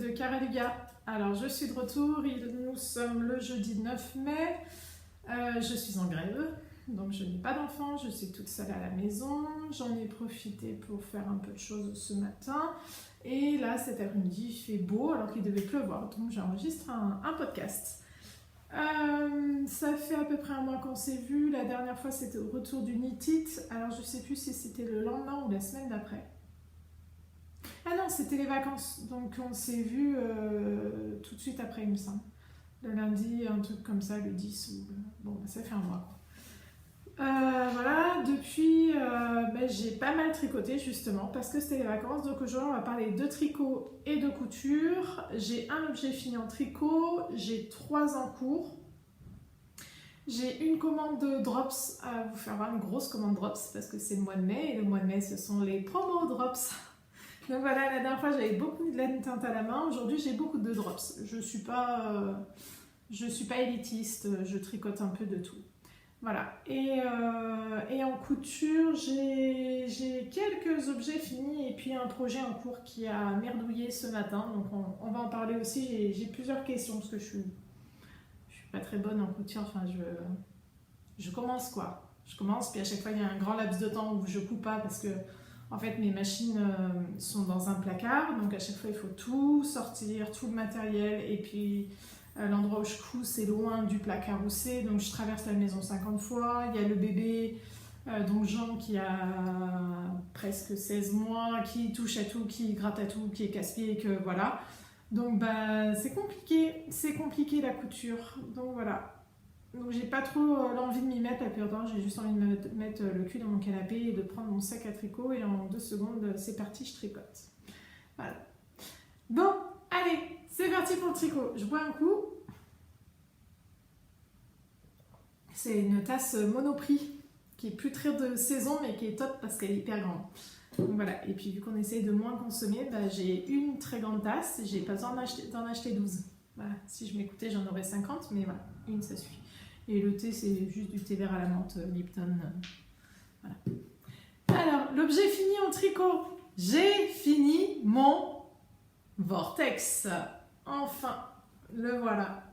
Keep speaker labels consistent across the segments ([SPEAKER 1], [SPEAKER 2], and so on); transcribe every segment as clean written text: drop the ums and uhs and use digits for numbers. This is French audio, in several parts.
[SPEAKER 1] de Caraluga. Alors je suis de retour, nous sommes le jeudi 9 mai, je suis en grève, donc je n'ai pas d'enfant, je suis toute seule à la maison, j'en ai profité pour faire un peu de choses ce matin, et là cet après-midi il fait beau alors qu'il devait pleuvoir, donc j'enregistre un podcast. Ça fait à peu près un mois qu'on s'est vu, la dernière fois c'était au retour du Nitit, alors je sais plus si c'était le lendemain ou la semaine d'après. Ah non, c'était les vacances, donc on s'est vu tout de suite après, il me semble. Le lundi, un truc comme ça, le 10, ou... bon, ça fait un mois. Voilà, depuis, j'ai pas mal tricoté justement, parce que c'était les vacances, donc aujourd'hui on va parler de tricot et de couture. J'ai un objet fini en tricot, j'ai 3 en cours. J'ai une commande de drops à vous faire voir, une grosse commande drops, parce que c'est le mois de mai, et le mois de mai ce sont les promos drops. Donc voilà, la dernière fois j'avais beaucoup de laine teinte à la main, aujourd'hui j'ai beaucoup de drops. Je suis pas élitiste, je tricote un peu de tout. Voilà, et en couture j'ai quelques objets finis et puis un projet en cours qui a merdouillé ce matin, donc on va en parler aussi. J'ai plusieurs questions parce que je suis pas très bonne en couture, enfin je commence quoi. Je commence, puis à chaque fois il y a un grand laps de temps où je coupe pas parce que en fait, mes machines sont dans un placard, donc à chaque fois, il faut tout sortir, tout le matériel. Et puis, l'endroit où je couds, c'est loin du placard où c'est. Donc, je traverse la maison 50 fois. Il y a le bébé, donc Jean, qui a presque 16 mois, qui touche à tout, qui gratte à tout, qui est casse-pied, que voilà. Donc, c'est compliqué la couture. Donc, voilà. Donc j'ai pas trop l'envie de m'y mettre la plupart du temps, j'ai juste envie de me mettre le cul dans mon canapé et de prendre mon sac à tricot et en 2 secondes c'est parti, je tricote. Voilà. Bon, allez, c'est parti pour le tricot. Je bois un coup. C'est une tasse Monoprix qui est plus très de saison mais qui est top parce qu'elle est hyper grande. Donc voilà, et puis vu qu'on essaye de moins consommer, j'ai une très grande tasse, j'ai pas besoin d'en acheter 12. Voilà. Si je m'écoutais j'en aurais 50, mais voilà, une ça suffit. Et le thé, c'est juste du thé vert à la menthe, Lipton. Voilà. Alors, l'objet fini en tricot. J'ai fini mon vortex. Enfin, le voilà.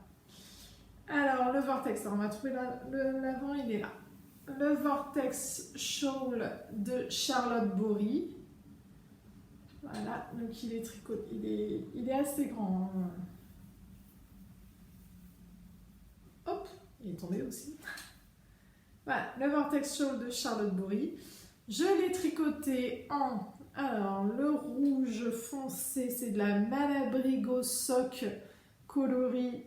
[SPEAKER 1] Alors, le vortex, on va trouver l'avant, il est là. Le vortex shawl de Charlotte Bory. Voilà, donc il est tricoté, il est assez grand. Hop, il est tombé aussi. Voilà, le Vortex Shawl de Charlotte Bory. Je l'ai tricoté en... Alors, le rouge foncé, c'est de la Malabrigo Sock coloris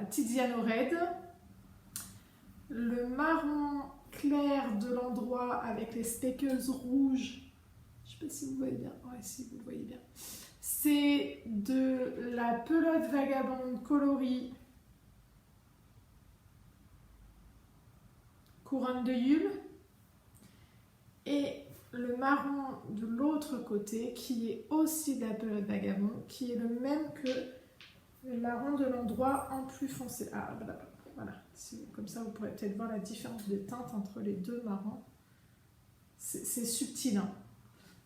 [SPEAKER 1] Tiziano Red. Le marron clair de l'endroit avec les speckles rouges. Je ne sais pas si vous voyez bien. Ouais, si vous le voyez bien. C'est de la pelote vagabonde coloris couronne de Yule, et le marron de l'autre côté qui est aussi de la pelote vagabond, qui est le même que le marron de l'endroit en plus foncé. Ah voilà, comme ça vous pourrez peut-être voir la différence de teinte entre les deux marrons. C'est subtil, hein.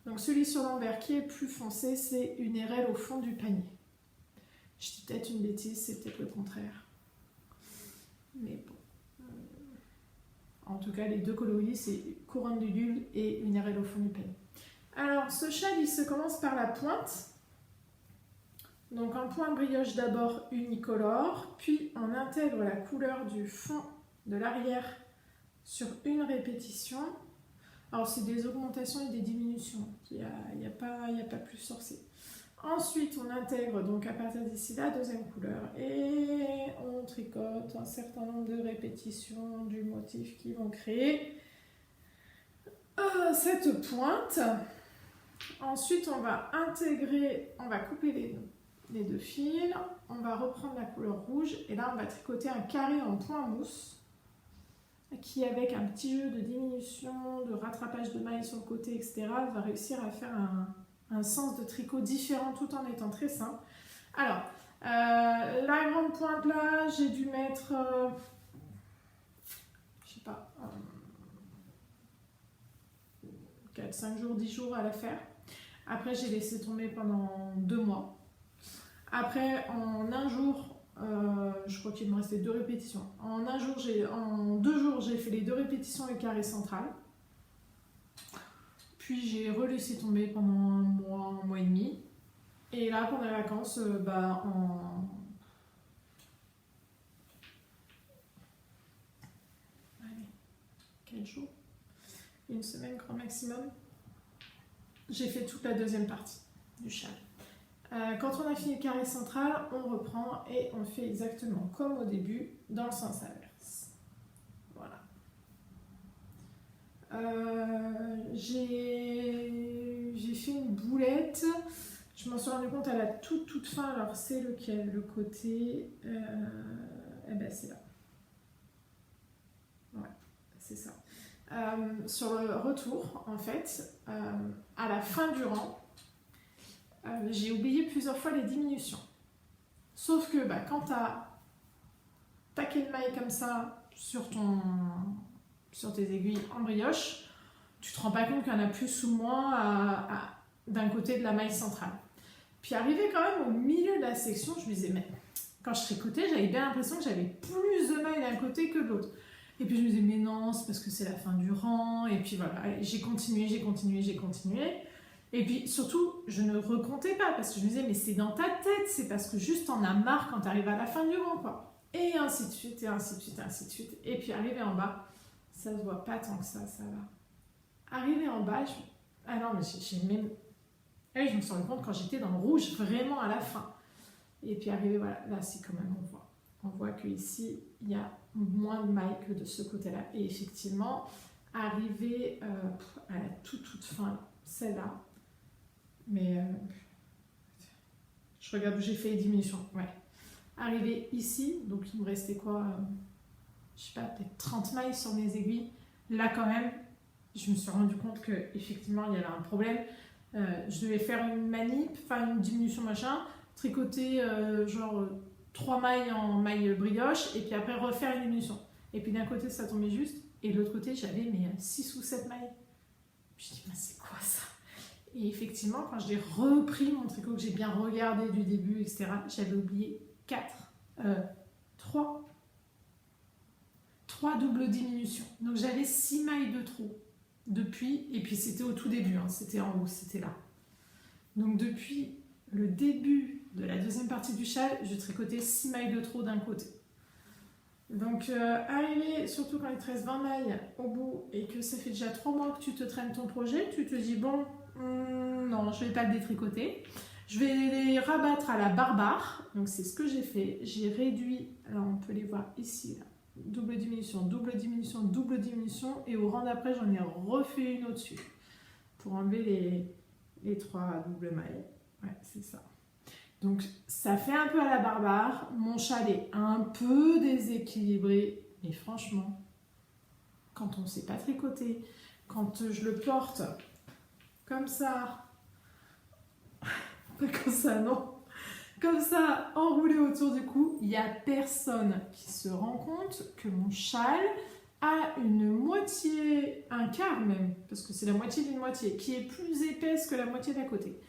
[SPEAKER 1] Donc celui sur l'envers qui est plus foncé, c'est une érelle au fond du panier. Je dis peut-être une bêtise, c'est peut-être le contraire. Mais bon. En tout cas, les deux coloris, c'est couronne de Yule et une érelle au fond du panier. Alors, ce châle, il se commence par la pointe. Donc, en point brioche d'abord unicolore, puis on intègre la couleur du fond de l'arrière sur une répétition. Alors, c'est des augmentations et des diminutions. Il n'y a pas plus sorcier. Ensuite, on intègre donc à partir d'ici la deuxième couleur et on tricote un certain nombre de répétitions du motif qui vont créer cette pointe. Ensuite, on va couper les 2 fils, on va reprendre la couleur rouge et là, on va tricoter un carré en point mousse qui, avec un petit jeu de diminution, de rattrapage de mailles sur le côté, etc., va réussir à faire un sens de tricot différent tout en étant très simple. Alors, la grande pointe là, j'ai dû mettre, je sais pas, 4, 5 jours, 10 jours à la faire.
[SPEAKER 2] Après, j'ai laissé tomber pendant 2 mois. Après, en un jour, je crois qu'il me restait 2 répétitions. En 2 jours, j'ai fait les 2 répétitions et carré central. Puis j'ai relaissé tomber pendant un mois et demi. Et là, pendant les vacances, Allez, 4 jours, 1 semaine grand maximum, j'ai fait toute la deuxième partie du châle. Quand on a fini le carré central, on reprend et on fait exactement comme au début, dans le sens inverse. Voilà. J'ai fait une boulette. Je m'en suis rendu compte à la toute fin. Alors c'est lequel? Le côté... eh ben c'est là. Ouais, c'est ça. Sur le retour, en fait, à la fin du rang, j'ai oublié plusieurs fois les diminutions. Sauf que quand tu as taqué le maille comme ça sur tes aiguilles en brioche, tu te rends pas compte qu'il y en a plus ou moins d'un côté de la maille centrale. Puis arrivé quand même au milieu de la section, je me disais, mais quand je tricotais, j'avais bien l'impression que j'avais plus de mailles d'un côté que de l'autre. Et puis je me disais, mais non, c'est parce que c'est la fin du rang. Et puis voilà, j'ai continué. Et puis surtout, je ne recomptais pas parce que je me disais, mais c'est dans ta tête, c'est parce que juste t'en as marre quand t'arrives à la fin du rang, quoi. Et ainsi de suite, et ainsi de suite, et ainsi de suite. Et puis arrivé en bas, ça se voit pas tant que ça va. Arrivé en bas, ah non, mais j'ai même... Et je me suis rendu compte quand j'étais dans le rouge, vraiment à la fin. Et puis arrivé, voilà, là c'est quand même, on voit qu'ici, il y a moins de mailles que de ce côté-là. Et effectivement, arrivé à la toute fin, celle-là, mais je regarde où j'ai fait les diminutions, ouais. Arrivé ici, donc il me restait quoi, je sais pas, peut-être 30 mailles sur mes aiguilles. Là quand même, je me suis rendu compte qu'effectivement il y avait un problème. Je devais faire une manip, enfin une diminution machin, tricoter genre 3 mailles en maille brioche et puis après refaire une diminution. Et puis d'un côté ça tombait juste et de l'autre côté j'avais 6 ou 7 mailles. Puis je dis, mais c'est quoi ça? Et effectivement, quand j'ai repris mon tricot, que j'ai bien regardé du début, etc., j'avais oublié 3 doubles diminutions. Donc j'avais 6 mailles de trop depuis, et puis c'était au tout début, hein, c'était en haut, c'était là. Donc depuis le début de la deuxième partie du châle, je tricotais 6 mailles de trop d'un côté. Donc arrivé, surtout quand il te reste 20 mailles au bout et que ça fait déjà 3 mois que tu te traînes ton projet, tu te dis bon, non, je vais pas le détricoter. Je vais les rabattre à la barbare. Donc c'est ce que j'ai fait. J'ai réduit, alors on peut les voir ici, là. Double diminution, double diminution, double diminution. Et au rang d'après, j'en ai refait une au-dessus pour enlever les 3 doubles mailles. Ouais, c'est ça. Donc ça fait un peu à la barbare. Mon châle est un peu déséquilibré. Mais franchement, quand on ne sait pas tricoter, quand je le porte comme ça, pas comme ça, non, comme ça, enroulé autour du cou, il n'y a personne qui se rend compte que mon châle a une moitié, un quart même, parce que c'est la moitié d'une moitié, qui est plus épaisse que la moitié d'à côté.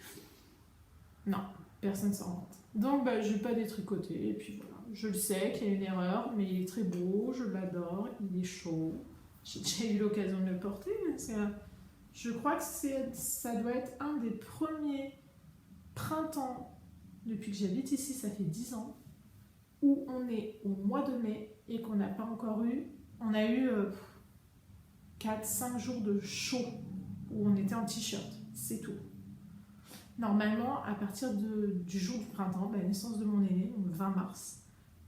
[SPEAKER 2] Non, personne ne s'en rend compte. Donc je ne vais pas détricoter, et puis voilà. Je le sais qu'il y a une erreur, mais il est très beau, je l'adore, il est chaud. J'ai déjà eu l'occasion de le porter, mais je crois que ça doit être un des premiers printemps depuis que j'habite ici, ça fait 10 ans, où on est au mois de mai et qu'on n'a pas encore eu, on a eu 4-5 jours de chaud où on était en t-shirt, c'est tout. Normalement, à partir du jour du printemps, la naissance de mon aîné, le 20 mars,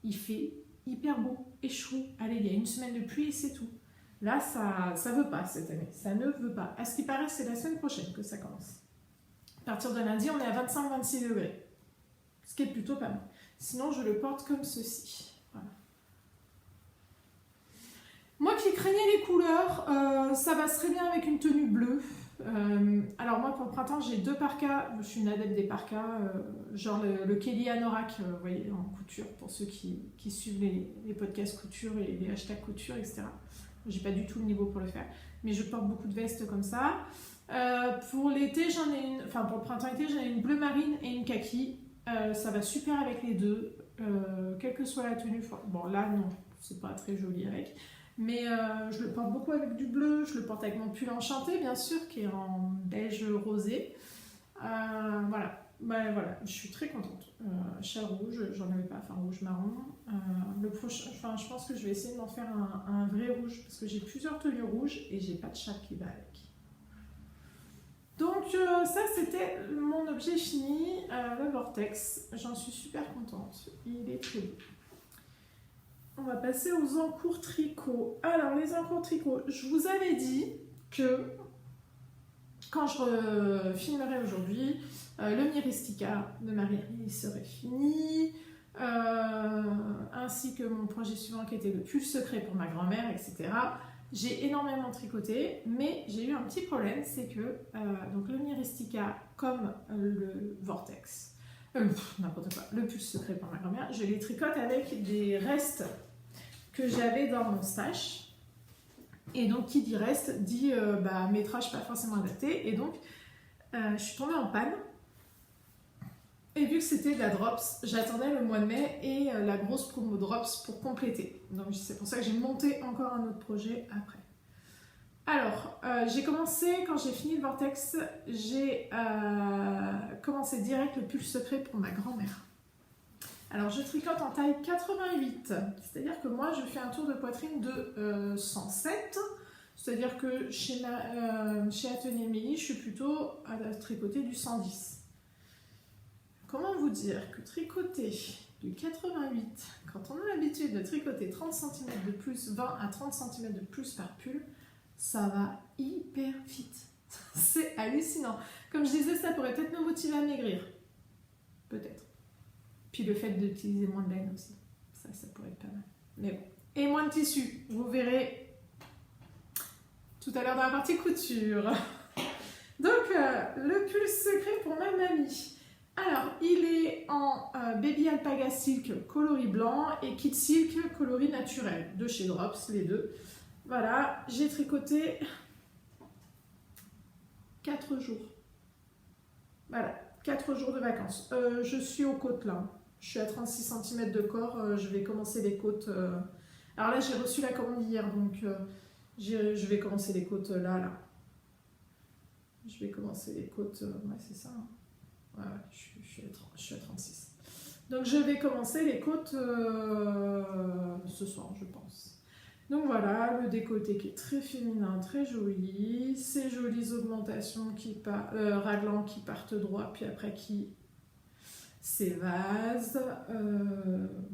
[SPEAKER 2] il fait hyper beau et chaud. Allez, il y a 1 semaine de pluie et c'est tout. Là, ça veut pas cette année, ça ne veut pas. À ce qui paraît, c'est la semaine prochaine que ça commence. À partir de lundi, on est à 25-26 degrés. Ce qui est plutôt pas mal. Sinon, je le porte comme ceci. Voilà. Moi qui craignais les couleurs, ça va très bien avec une tenue bleue. Alors moi, pour le printemps, j'ai 2 parkas. Je suis une adepte des parkas, genre le Kelly Anorak, vous voyez, en couture, pour ceux qui suivent les podcasts couture et les hashtags couture, etc. J'ai pas du tout le niveau pour le faire. Mais je porte beaucoup de vestes comme ça.
[SPEAKER 1] Pour l'été, pour le printemps-été, j'en ai une bleu marine et une kaki. Ça va super avec les deux, quelle que soit la tenue. Bon, là, non, c'est pas très joli avec. Mais je le porte beaucoup avec du bleu. Je le porte avec mon pull enchanté, bien sûr, qui est en beige rosé. Voilà. Voilà, je suis très contente. Châle rouge, j'en avais pas, enfin rouge marron. Le prochain, je pense que je vais essayer de m'en faire un vrai rouge parce que j'ai plusieurs tenues rouges et j'ai pas de châle qui va avec. Donc ça c'était mon objet fini, le Vortex. J'en suis super contente. Il est très beau. On va passer aux encours tricot. Alors les encours tricot, je vous avais dit que quand je filmerai aujourd'hui, le Myristica de Marie serait fini, ainsi que mon projet suivant qui était le pull secret pour ma grand-mère, etc. J'ai énormément tricoté, mais j'ai eu un petit problème, c'est que donc le Myristica comme le Vortex, n'importe quoi, le pull secret pour ma grand-mère, je les tricote avec des restes que j'avais dans mon stash. Et donc qui dit reste dit métrage pas forcément adapté. Et donc je suis tombée en panne. Et vu que c'était de la Drops, j'attendais le mois de mai et la grosse promo Drops pour compléter. Donc c'est pour ça que j'ai monté encore un autre projet après. Alors, j'ai commencé, quand j'ai fini le Vortex, j'ai commencé direct le pull secret pour ma grand-mère. Alors je tricote en taille 88, c'est-à-dire que moi je fais un tour de poitrine de 107, c'est-à-dire que chez Atelier Mélie, je suis plutôt à tricoter du 110. Comment vous dire que tricoter du 88, quand on a l'habitude de tricoter 30 cm de plus, 20 à 30 cm de plus par pull, ça va hyper vite. C'est hallucinant. Comme je disais, ça pourrait peut-être me motiver à maigrir. Peut-être. Puis le fait d'utiliser moins de laine aussi. Ça pourrait être pas mal. Mais bon. Et moins de tissu. Vous verrez tout à l'heure dans la partie couture. Donc, le pull secret pour ma mamie. Alors, il est en Baby Alpaga Silk coloris blanc et Kid Silk coloris naturel. De chez Drops, les deux. Voilà, j'ai tricoté 4 jours. Voilà, 4 jours de vacances. Je suis aux côtes là. Je suis à 36 cm de corps. Je vais commencer les côtes. Alors là, j'ai reçu la commande hier, donc je vais commencer les côtes là. Je vais commencer les côtes. Ouais, c'est ça. Hein. Ouais, je suis à 36. Donc je vais commencer les côtes ce soir, je pense. Donc voilà, le décolleté qui est très féminin, très joli. Ces jolies augmentations raglant qui partent droit, puis après qui s'évasent.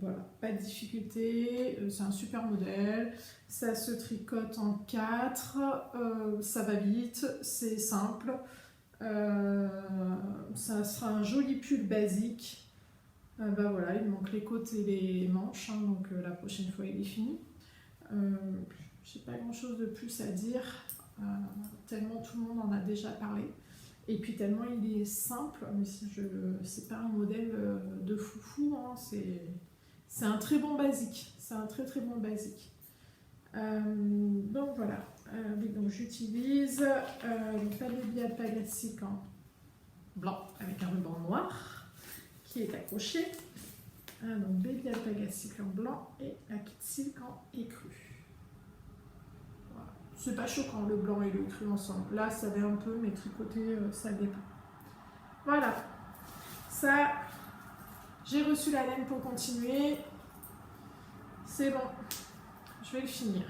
[SPEAKER 1] Voilà, pas de difficulté. C'est un super modèle. Ça se tricote en 4. Ça va vite, c'est simple. Ça sera un joli pull basique. Voilà, il manque les côtes et les manches, hein, donc la prochaine fois il est fini. J'ai pas grand chose de plus à dire, tellement tout le monde en a déjà parlé. Et puis tellement il est simple, mais c'est pas un modèle de foufou, hein, c'est un très bon basique. C'est un très très bon basique. Donc voilà. Donc j'utilise la Baby Alpaga Silk en blanc avec un ruban noir qui est accroché. Donc Baby Alpaga Silk en blanc et la Kid Silk en écru. Voilà. C'est pas choquant le blanc et le écru ensemble. Là ça l'est un peu, mais tricoté ça l'est pas. Voilà. Ça, j'ai reçu la laine pour continuer. C'est bon. Je vais le finir.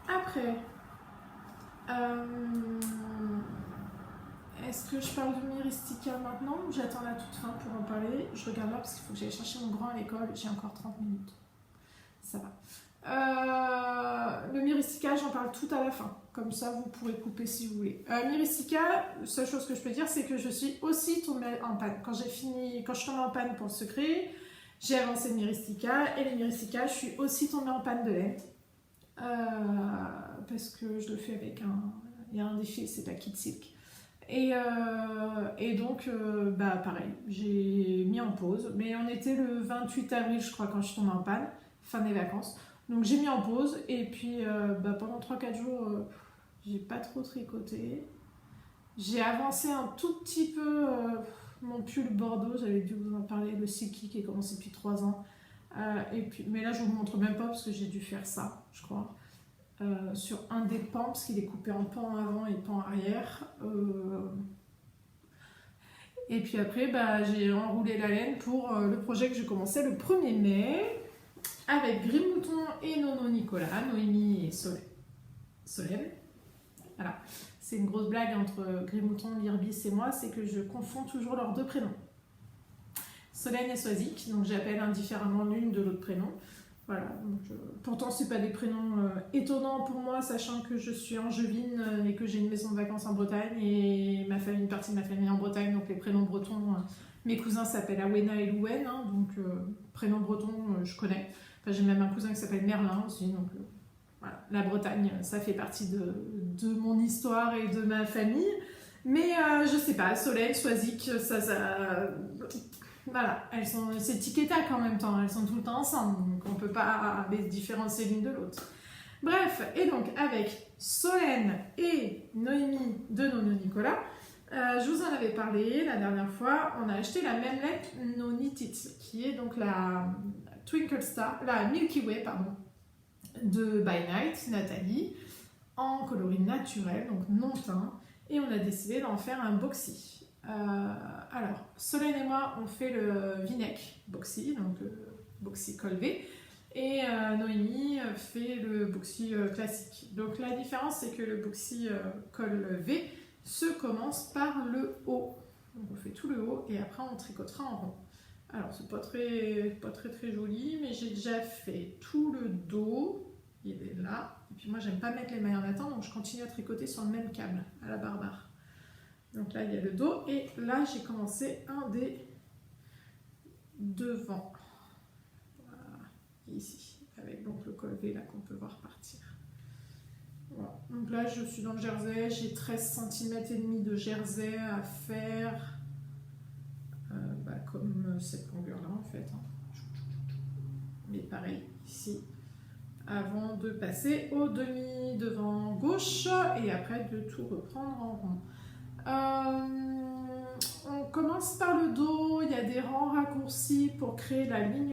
[SPEAKER 1] Après, est-ce que je parle de Myristica maintenant ou j'attends la toute fin pour en parler? Je regarde là parce qu'il faut que j'aille chercher mon grand à l'école. J'ai encore 30 minutes. Ça va. Le Myristica, j'en parle tout à la fin. Comme ça, vous pourrez couper si vous voulez. Myristica, la seule chose que je peux dire, c'est que je suis aussi tombée en panne. Quand je suis tombée en panne pour le secret, j'ai avancé le Myristica. Et les Myristica, je suis aussi tombée en panne de laine. Parce que je le fais avec il y a un défi, c'est la Kid Silk. Et donc, pareil, j'ai mis en pause. Mais on était le 28 avril, je crois, quand je suis tombée en panne, fin des vacances. Donc j'ai mis en pause. Et puis, pendant 3-4 jours, j'ai pas trop tricoté. J'ai avancé un tout petit peu mon pull bordeaux, j'avais dû vous en parler, le Silky qui est commencé depuis 3 ans. Et puis, mais là je vous montre même pas parce que j'ai dû faire ça, je crois. Sur un des pans, parce qu'il est coupé en pan avant et pan arrière. Et puis après, j'ai enroulé la laine pour le projet que j'ai commencé le 1er mai avec Grimouton et Nono Nicolas, Noémie et Solène. Voilà. C'est une grosse blague entre Grimouton, Lirbis et moi, c'est que je confonds toujours leurs 2 prénoms. Solène et Soisic, donc j'appelle indifféremment l'une de l'autre prénom. Voilà, donc, pourtant c'est pas des prénoms étonnants pour moi, sachant que je suis angevine et que j'ai une maison de vacances en Bretagne et une partie de ma famille en Bretagne, donc les prénoms bretons, mes cousins s'appellent Awena et Louwen, hein, donc prénom breton je connais. Enfin, j'ai même un cousin qui s'appelle Merlin aussi, donc voilà. La Bretagne, ça fait partie de mon histoire et de ma famille. Mais je sais pas, Solène, Soisic, ça voilà, c'est tic et tac en même temps, elles sont tout le temps ensemble, donc on ne peut pas les différencier l'une de l'autre. Bref, et donc avec Solène et Noémie de Nono Nicolas, je vous en avais parlé la dernière fois, on a acheté la même lettre No Knit It, qui est donc la Twinkle Star, la Milky Way, pardon, de By Night, Nathalie, en coloris naturel, donc non teint, et on a décidé d'en faire un boxy. Alors, Solène et moi, on fait le V-neck boxy, donc boxy col V, et Noémie fait le boxy classique. Donc la différence, c'est que le boxy col V se commence par le haut. Donc on fait tout le haut et après on tricotera en rond. Alors c'est pas très joli, mais j'ai déjà fait tout le dos, il est là. Et puis moi j'aime pas mettre les mailles en attente, donc je continue à tricoter sur le même câble, à la barbare. Donc là, il y a le dos. Et là, j'ai commencé un des devant. Voilà. Ici. Avec donc le col V là qu'on peut voir partir. Voilà. Donc là, je suis dans le jersey. J'ai 13 cm et demi de jersey à faire. Comme cette longueur-là, en fait. Hein. Mais pareil, ici. Avant de passer au demi devant gauche. Et après, de tout reprendre en rond. On commence par le dos, il y a des rangs raccourcis pour créer la ligne.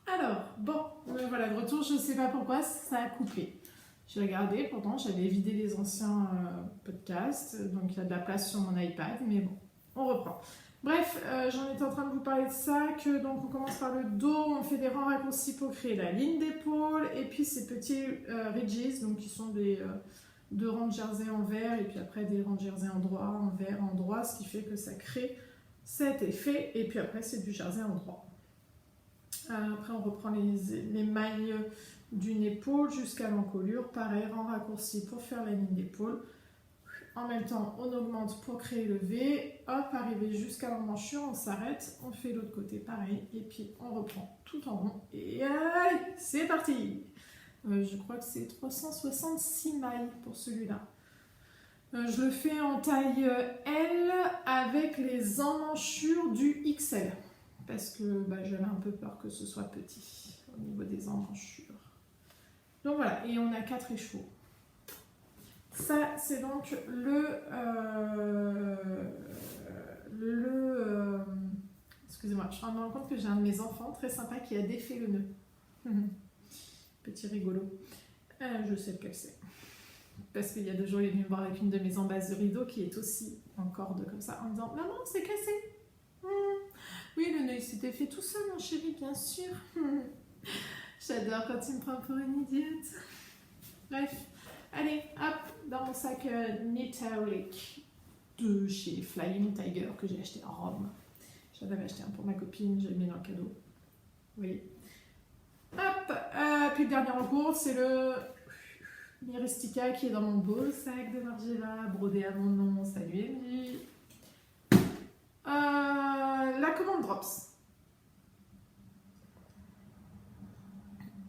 [SPEAKER 1] Alors, bon, voilà, de retour, je ne sais pas pourquoi ça a coupé. J'ai regardé, pourtant j'avais vidé les anciens podcasts, donc il y a de la place sur mon iPad, mais bon, on reprend. Bref, j'en étais en train de vous parler de ça, que donc on commence par le dos, on fait des rangs raccourcis pour créer la ligne d'épaule, et puis ces petits ridges, donc qui sont des 2 rangs de jersey en vert, et puis après des rangs de jersey en droit, en vert, en droit, ce qui fait que ça crée cet effet, et puis après c'est du jersey en droit. Après on reprend les mailles d'une épaule jusqu'à l'encolure, pareil, rang raccourci pour faire la ligne d'épaule. En même temps, on augmente pour créer le V, hop, arrivé jusqu'à l'emmanchure, on s'arrête, on fait l'autre côté pareil, et puis on reprend tout en rond, et allez, c'est parti. Je crois que c'est 366 mailles pour celui-là. Je le fais en taille L avec les emmanchures du XL, parce que j'avais un peu peur que ce soit petit au niveau des emmanchures. Donc voilà, et on a 4 écheveaux. Ça, c'est donc excusez-moi, je me rends compte que j'ai un de mes enfants très sympa qui a défait le nœud. Petit rigolo. Je sais lequel c'est. Parce qu'il y a 2 jours, il est venu me voir avec une de mes embasses de rideau qui est aussi en corde comme ça, en disant « Maman, c'est cassé !» Oui, le nœud s'était fait tout seul, mon chéri, bien sûr. J'adore quand il me prend pour une idiote. Bref, allez, hop, dans mon sac Knitaholic de chez Flying Tiger que j'ai acheté à Rome. J'en avais acheté un pour ma copine, j'ai mis dans le cadeau. Oui. Hop, puis le dernier en cours, c'est le Myristica qui est dans mon beau sac de Margiela, brodé à mon nom. Salut Emily. La commande Drops.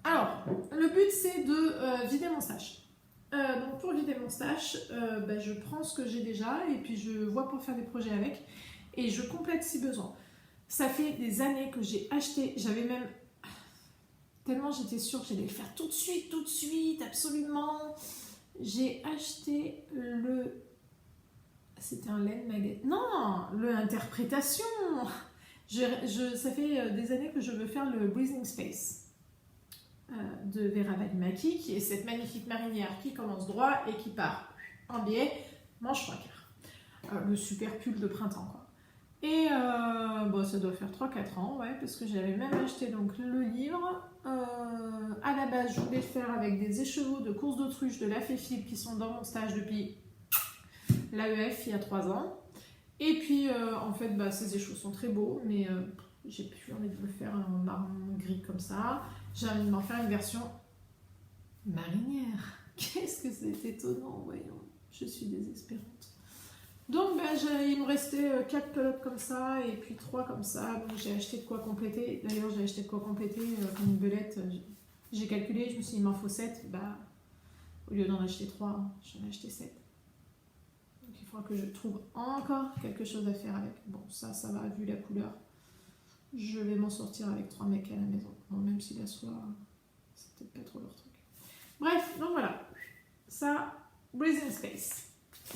[SPEAKER 1] Alors, le but c'est de vider mon stash. Donc pour vider mon stash, je prends ce que j'ai déjà et puis je vois pour faire des projets avec et je complète si besoin. Ça fait des années que j'ai acheté, j'avais même... Tellement j'étais sûre que j'allais le faire tout de suite, absolument. J'ai acheté le... C'était un laine magazine. Non, le Interprétation. Ça fait des années que je veux faire le Breathing Space de Vera Valimaki, qui est cette magnifique marinière qui commence droit et qui part en biais, manche 3 quarts. Le super pull de printemps, quoi. Et ça doit faire 3-4 ans, ouais, parce que j'avais même acheté donc le livre. À la base, je voulais le faire avec des écheveaux de course d'autruche de la Féfib qui sont dans mon stage depuis l'AEF il y a 3 ans. Et puis, en fait, ces écheveaux sont très beaux, mais j'ai plus envie de le faire en marron gris comme ça. J'ai envie de m'en faire une version marinière. Qu'est-ce que c'est étonnant, voyons. Je suis désespérante. Donc, il me restait 4 pelotes comme ça et puis 3 comme ça. Donc, j'ai acheté de quoi compléter. D'ailleurs, j'ai acheté de quoi compléter comme une belette. J'ai calculé, je me suis dit, il m'en faut 7. Au lieu d'en acheter 3, j'en ai acheté 7. Donc, il faudra que je trouve encore quelque chose à faire avec. Bon, ça va, vu la couleur. Je vais m'en sortir avec 3 mecs à la maison. Bon, même si la soie, c'est peut-être pas trop leur truc. Bref, donc voilà. Ça, Breathing Space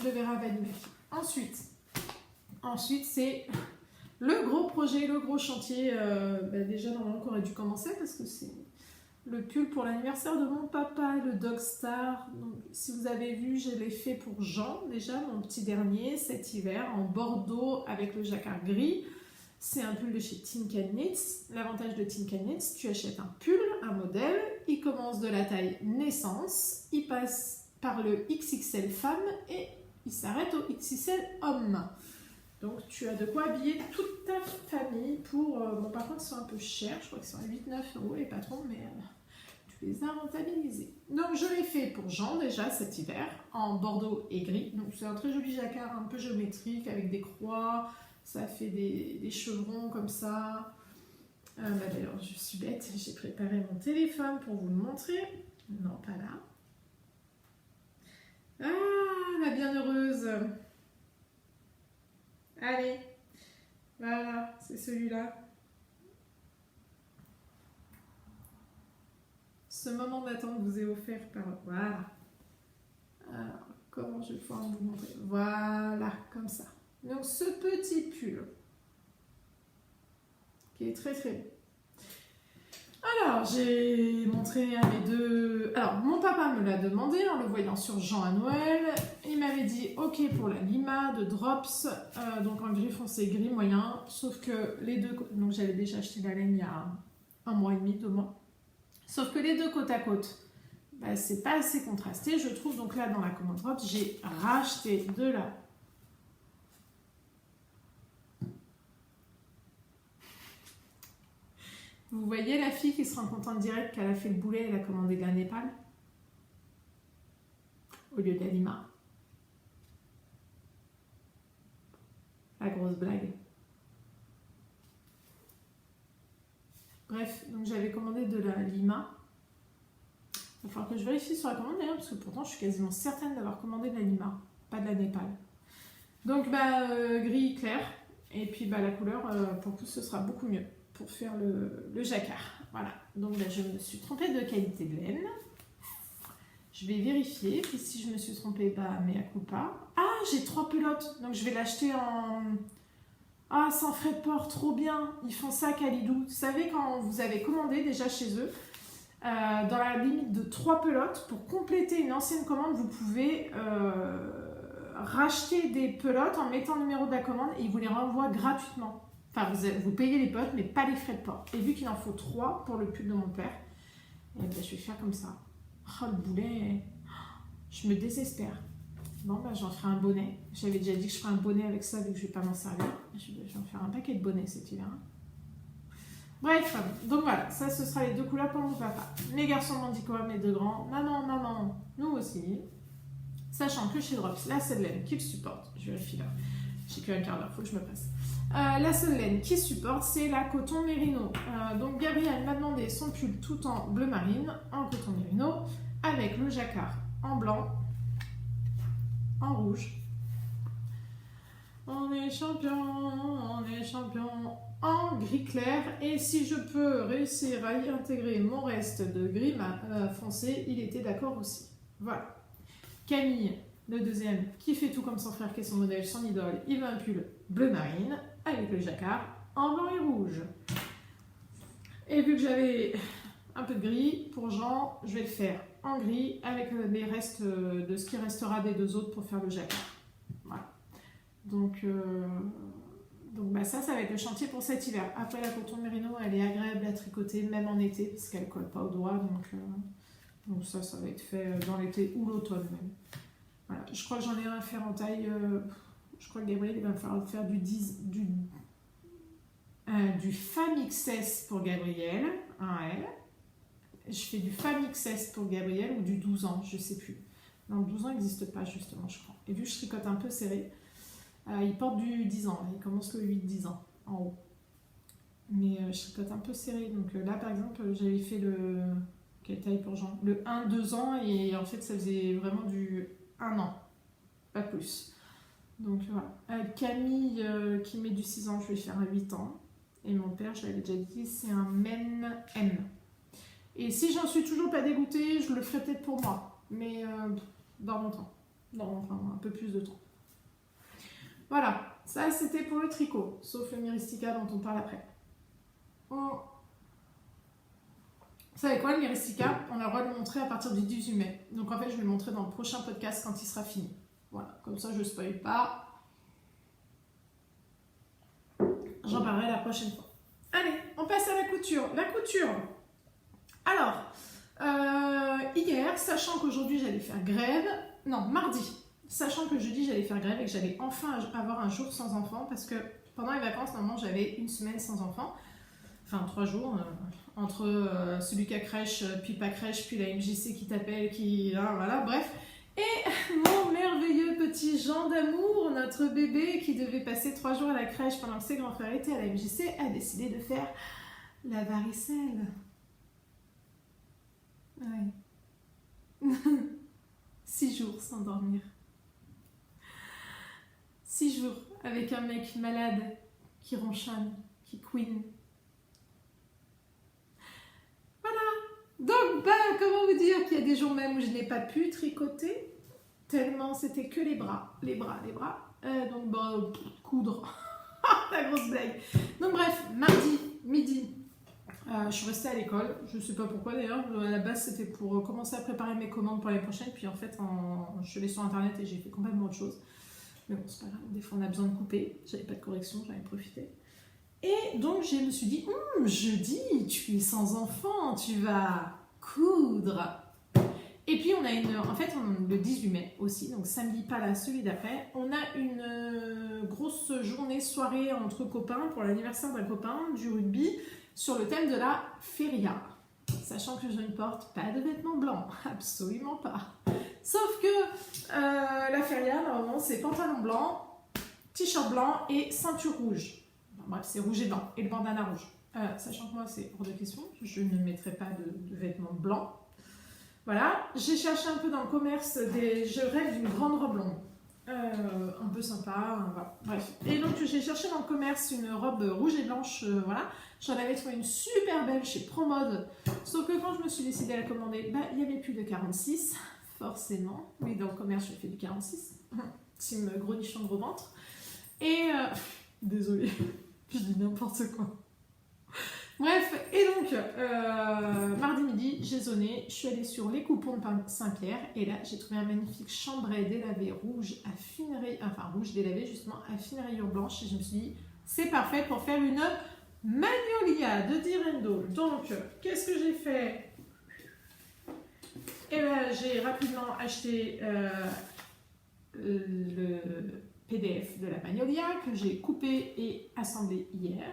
[SPEAKER 1] de Vera Valimaki. Ensuite, c'est le gros projet, le gros chantier. Déjà, normalement, qu'on aurait dû commencer parce que c'est le pull pour l'anniversaire de mon papa, le Dog Star. Donc, si vous avez vu, je l'ai fait pour Jean, déjà, mon petit dernier, cet hiver, en bordeaux avec le jacquard gris. C'est un pull de chez Tinka Knits. L'avantage de Tinka Knits, tu achètes un pull, un modèle, il commence de la taille naissance, il passe par le XXL femme et il s'arrête au XXL homme. Donc tu as de quoi habiller toute ta famille pour... par contre, ils sont un peu chers, je crois qu'ils sont à 8-9 € les patrons, mais tu les as rentabilisés. Donc je l'ai fait pour Jean déjà cet hiver, en bordeaux et gris. Donc c'est un très joli jacquard, un peu géométrique, avec des croix, ça fait des chevrons comme ça. D'ailleurs, je suis bête, j'ai préparé mon téléphone pour vous le montrer. Non, pas là. Ah, la bienheureuse. Allez, voilà, c'est celui-là. Ce moment d'attente vous est offert par... Voilà. Alors, comment je vais pouvoir vous montrer? Voilà, comme ça. Donc, ce petit pull, qui est très très beau. Alors, j'ai montré à mes deux... Alors, mon papa me l'a demandé en le voyant sur Jean à Noël. Il m'avait dit OK pour la Lima de Drops, donc en gris foncé, gris moyen. Sauf que les deux... Donc, j'avais déjà acheté la laine il y a 1 mois et demi, 2 mois. Sauf que les deux côte à côte, c'est pas assez contrasté, je trouve. Donc là, dans la commande Drops, j'ai racheté de la... Vous voyez la fille qui se rend contente direct qu'elle a fait le boulet, elle a commandé de la Népal au lieu de la Lima. La grosse blague. Bref, donc j'avais commandé de la Lima. Il va falloir que je vérifie sur la commande d'ailleurs, parce que pourtant je suis quasiment certaine d'avoir commandé de la Lima, pas de la Népal. Donc gris clair, et puis la couleur, pour le coup, ce sera beaucoup mieux pour faire le jacquard. Voilà, donc je me suis trompée de qualité de laine. Je vais vérifier, puis si je me suis trompée, mea culpa. Ah, j'ai 3 pelotes, donc je vais l'acheter en... Ah, sans frais de port, trop bien. Ils font ça à Lidl. Vous savez, quand vous avez commandé déjà chez eux, dans la limite de 3 pelotes, pour compléter une ancienne commande, vous pouvez racheter des pelotes en mettant le numéro de la commande et ils vous les renvoient gratuitement. Enfin, vous payez les pelotes, mais pas les frais de port. Et vu qu'il en faut 3 pour le pull de mon père, je vais faire comme ça. Oh, le boulet, je me désespère. Bon, j'en ferai un bonnet. J'avais déjà dit que je ferais un bonnet avec ça, vu que je ne vais pas m'en servir. Je vais en faire un paquet de bonnets cet hiver. Bref, donc voilà, ça ce sera les 2 couleurs pour mon papa. Mes garçons m'ont dit quoi, mes 2 grands? Maman, nous aussi. Sachant que chez Drops, la laine qu'ils supportent, je vérifie là. J'ai qu'un quart d'heure, faut que je me passe. La seule laine qui supporte, c'est la coton mérino. Donc Gabriel m'a demandé son pull tout en bleu marine, en coton mérino, avec le jacquard en blanc, en rouge. On est champion en gris clair. Et si je peux réussir à y intégrer mon reste de gris foncé, il était d'accord aussi. Voilà. Camille, le deuxième, qui fait tout comme son frère, qui est son modèle, son idole, il veut un pull bleu marine avec le jacquard en blanc et rouge. Et vu que j'avais un peu de gris, pour Jean, je vais le faire en gris avec les restes de ce qui restera des deux autres pour faire le jacquard. Voilà. Donc ça va être le chantier pour cet hiver. Après, la coton mérino, elle est agréable à tricoter, même en été, parce qu'elle ne colle pas aux doigts. Donc ça va être fait dans l'été ou l'automne même. Voilà. Je crois que j'en ai un à faire en taille. Je crois que Gabriel, il va falloir faire du Femme XS pour Gabriel, un L. Je fais du Femme XS pour Gabriel ou du 12 ans, je sais plus. Non, le 12 ans n'existe pas justement, je crois. Et vu que je tricote un peu serré, il porte du 10 ans, il commence le 8-10 ans en haut. Mais je tricote un peu serré, donc là par exemple, j'avais fait le... Quelle taille pour Jean? Le 1-2 ans, et en fait ça faisait vraiment du 1 an, pas plus. Donc voilà. Camille qui met du 6 ans, je vais faire un 8 ans. Et mon père, je l'avais déjà dit, c'est un Men M. Et si j'en suis toujours pas dégoûtée, je le ferai peut-être pour moi. Mais dans longtemps. Enfin, un peu plus de temps. Voilà. Ça, c'était pour le tricot. Sauf le Myristica dont on parle après. Vous savez quoi, le Myristica, on a le droit de le montrer à partir du 18 mai. Donc en fait, je vais le montrer dans le prochain podcast quand il sera fini. Voilà. Comme ça, je ne spoil pas. J'en parlerai la prochaine fois. Allez, on passe à la couture. La couture. Alors, hier, sachant qu'aujourd'hui j'allais faire grève, non, mardi, sachant que jeudi j'allais faire grève et que j'allais enfin avoir un jour sans enfant, parce que pendant les vacances, normalement, j'avais une semaine sans enfant, enfin 3 jours, entre celui qui a crèche, puis pas crèche, puis la MJC qui t'appelle, voilà, bref. Et mon merveilleux petit Jean d'amour, notre bébé qui devait passer 3 jours à la crèche pendant que ses grands frères étaient à la MJC, a décidé de faire la varicelle. Ouais. 6 jours sans dormir. 6 jours avec un mec malade qui ronchonne, qui couine. Donc, comment vous dire qu'il y a des jours même où je n'ai pas pu tricoter, tellement c'était que les bras. Coudre. La grosse blague. Donc bref, mardi, midi, je suis restée à l'école. Je ne sais pas pourquoi d'ailleurs. À la base, c'était pour commencer à préparer mes commandes pour l'année prochaine. Puis en fait, je suis allée sur Internet et j'ai fait complètement autre chose. Mais bon, c'est pas grave. Des fois, on a besoin de couper. J'avais pas de correction, j'en ai profité. Et donc, je me suis dit, jeudi, tu es sans enfant, tu vas coudre. Et puis, on a le 18 mai aussi, donc samedi, pas là, celui d'après, on a une grosse journée, soirée entre copains pour l'anniversaire d'un copain du rugby sur le thème de la feria. Sachant que je ne porte pas de vêtements blancs, absolument pas. Sauf que la feria, normalement, c'est pantalon blanc, t-shirt blanc et ceinture rouge. Bref, c'est rouge et blanc, et le bandana rouge. Sachant que moi, c'est hors de question, je ne mettrai pas de vêtements blancs. Voilà, j'ai cherché un peu dans le commerce, je rêve d'une grande robe longue. Un peu sympa, voilà. Bref. Et donc, j'ai cherché dans le commerce une robe rouge et blanche, voilà. J'en avais trouvé une super belle chez Promode. Sauf que quand je me suis décidée à la commander, il n'y avait plus de 46, forcément. Mais dans le commerce, j'ai fait du 46. Team gros nichon, gros ventre. Et, désolée. Je dis n'importe quoi. Bref, et donc, mardi midi, j'ai zoné, je suis allée sur les coupons de Saint-Pierre, et là, j'ai trouvé un magnifique chambray délavé rouge à fine rayure, rouge délavé justement, à fine rayure blanche, et je me suis dit, c'est parfait pour faire une Magnolia de Direndo. Donc, qu'est-ce que j'ai fait? Eh bien, j'ai rapidement acheté le PDF de la Magnolia que j'ai coupé et assemblé hier.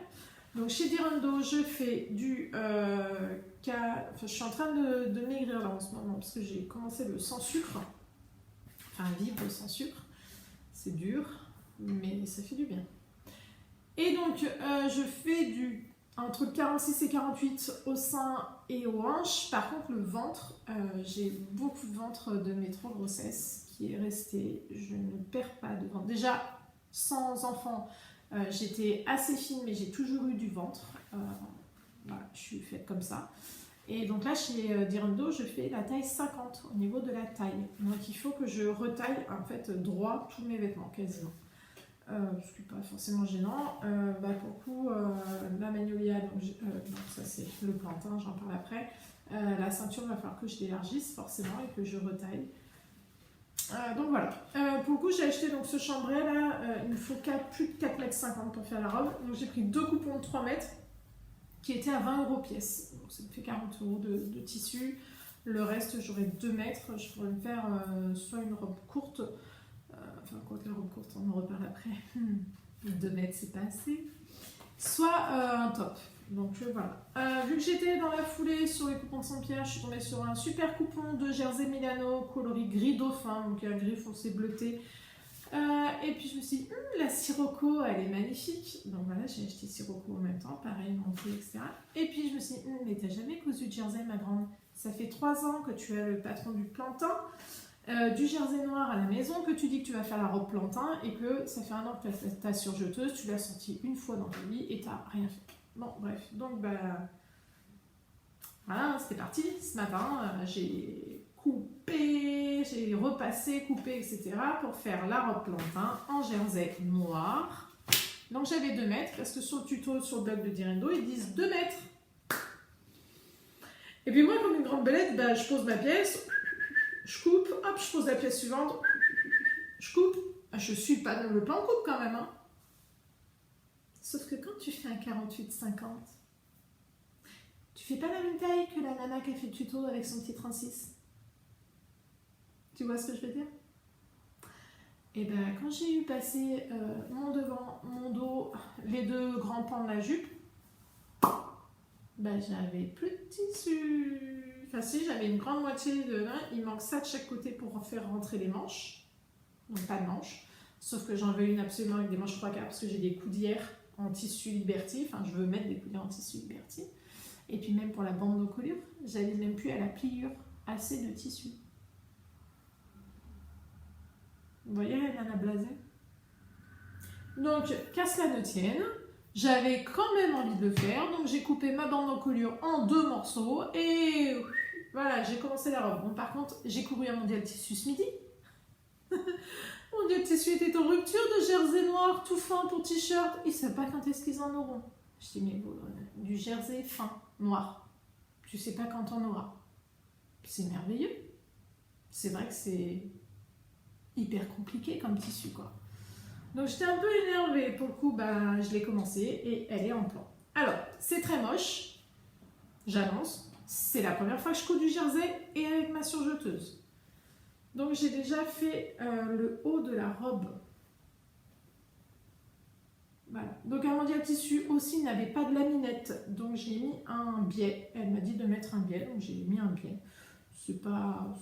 [SPEAKER 1] Donc chez Direndo, je fais du je suis en train de maigrir là en ce moment parce que j'ai commencé le sans sucre, vivre sans sucre, c'est dur. mais ça fait du bien. Et donc, je fais entre 46 et 48 au sein et aux hanches. Par contre, le ventre, j'ai beaucoup de ventre de mes 3 grossesses qui est resté. Je ne perds pas de ventre. Déjà, sans enfant, j'étais assez fine, mais j'ai toujours eu du ventre. Voilà, je suis faite comme ça. Et donc là, chez Direndo, je fais la taille 50 au niveau de la taille. Donc il faut que je retaille en fait droit tous mes vêtements, quasiment. Ce qui n'est pas forcément gênant. Pour le coup, la magnolia, donc ça c'est le plantain, j'en parle après. La ceinture, il va falloir que je l'élargisse forcément et que je retaille. Donc voilà. Pour le coup, j'ai acheté donc ce chambray là. Il me faut plus de 4,50 m pour faire la robe. Donc j'ai pris 2 coupons de 3 mètres qui étaient à 20 € pièce. Donc ça me fait 40 € de tissu. Le reste, j'aurai 2 mètres. Je pourrais me faire soit une robe courte. Enfin, quoi que la robe courte, on en reparle après. 2 mètres, c'est pas assez. Soit un top. Donc voilà. Vu que j'étais dans la foulée sur les coupons de Saint-Pierre, je suis tombée sur un super coupon de Jersey Milano coloris gris dauphin, donc un gris foncé bleuté. Et puis je me suis dit, la Sirocco, elle est magnifique. Donc voilà, j'ai acheté Sirocco en même temps, pareil, manteau, etc. Et puis je me suis dit, mais t'as jamais cousu de Jersey, ma grande? Ça fait 3 ans que tu as le patron du plantain. Du jersey noir à la maison, que tu dis que tu vas faire la robe plantain et que ça fait 1 an que tu as ta surjeteuse, tu l'as sortie une fois dans ta vie et tu n'as rien fait. Bon, bref, donc voilà, c'était parti. Ce matin, j'ai coupé, j'ai repassé, coupé, etc. pour faire la robe plantain en jersey noir. Donc j'avais 2 mètres parce que sur le tuto, sur le blog de Direndo, ils disent 2 mètres. Et puis moi, comme une grande belette, je pose ma pièce. Je coupe, hop, je pose la pièce suivante, je coupe. Je suis pas dans le plan coupe quand même. Hein. Sauf que quand tu fais un 48-50, tu fais pas la même taille que la nana qui a fait le tuto avec son petit 36. Tu vois ce que je veux dire? Et quand j'ai eu passé mon devant, mon dos, les 2 grands pans de la jupe, j'avais plus de tissu. Enfin si, j'avais une grande moitié de lin, il manque ça de chaque côté pour faire rentrer les manches. Donc pas de manches. Sauf que j'en veux une absolument avec des manches 3/4 parce que j'ai des coudières en tissu Liberty. Enfin, je veux mettre des coudières en tissu Liberty. Et puis même pour la bande de colure, j'avais même plus à la pliure assez de tissu. Vous voyez, elle en a blasé. Donc, qu'à cela ne tienne, j'avais quand même envie de le faire, donc j'ai coupé ma bande en colure en 2 morceaux et voilà, j'ai commencé la robe. Bon, par contre, j'ai couru à Mondial Tissu ce midi. Mondial Tissu était en rupture de jersey noir tout fin pour t-shirt. Ils ne savent pas quand est-ce qu'ils en auront. Je dis, mais du jersey fin, noir, tu sais pas quand on aura. C'est merveilleux. C'est vrai que c'est hyper compliqué comme tissu, quoi. Donc j'étais un peu énervée, pour le coup, je l'ai commencé et elle est en plan. Alors, c'est très moche, j'annonce, c'est la première fois que je couds du jersey et avec ma surjeteuse. Donc j'ai déjà fait le haut de la robe. Voilà. Donc un Mondial Tissu aussi n'avait pas de laminette, donc j'ai mis un biais. Elle m'a dit de mettre un biais, donc j'ai mis un biais. C'est pas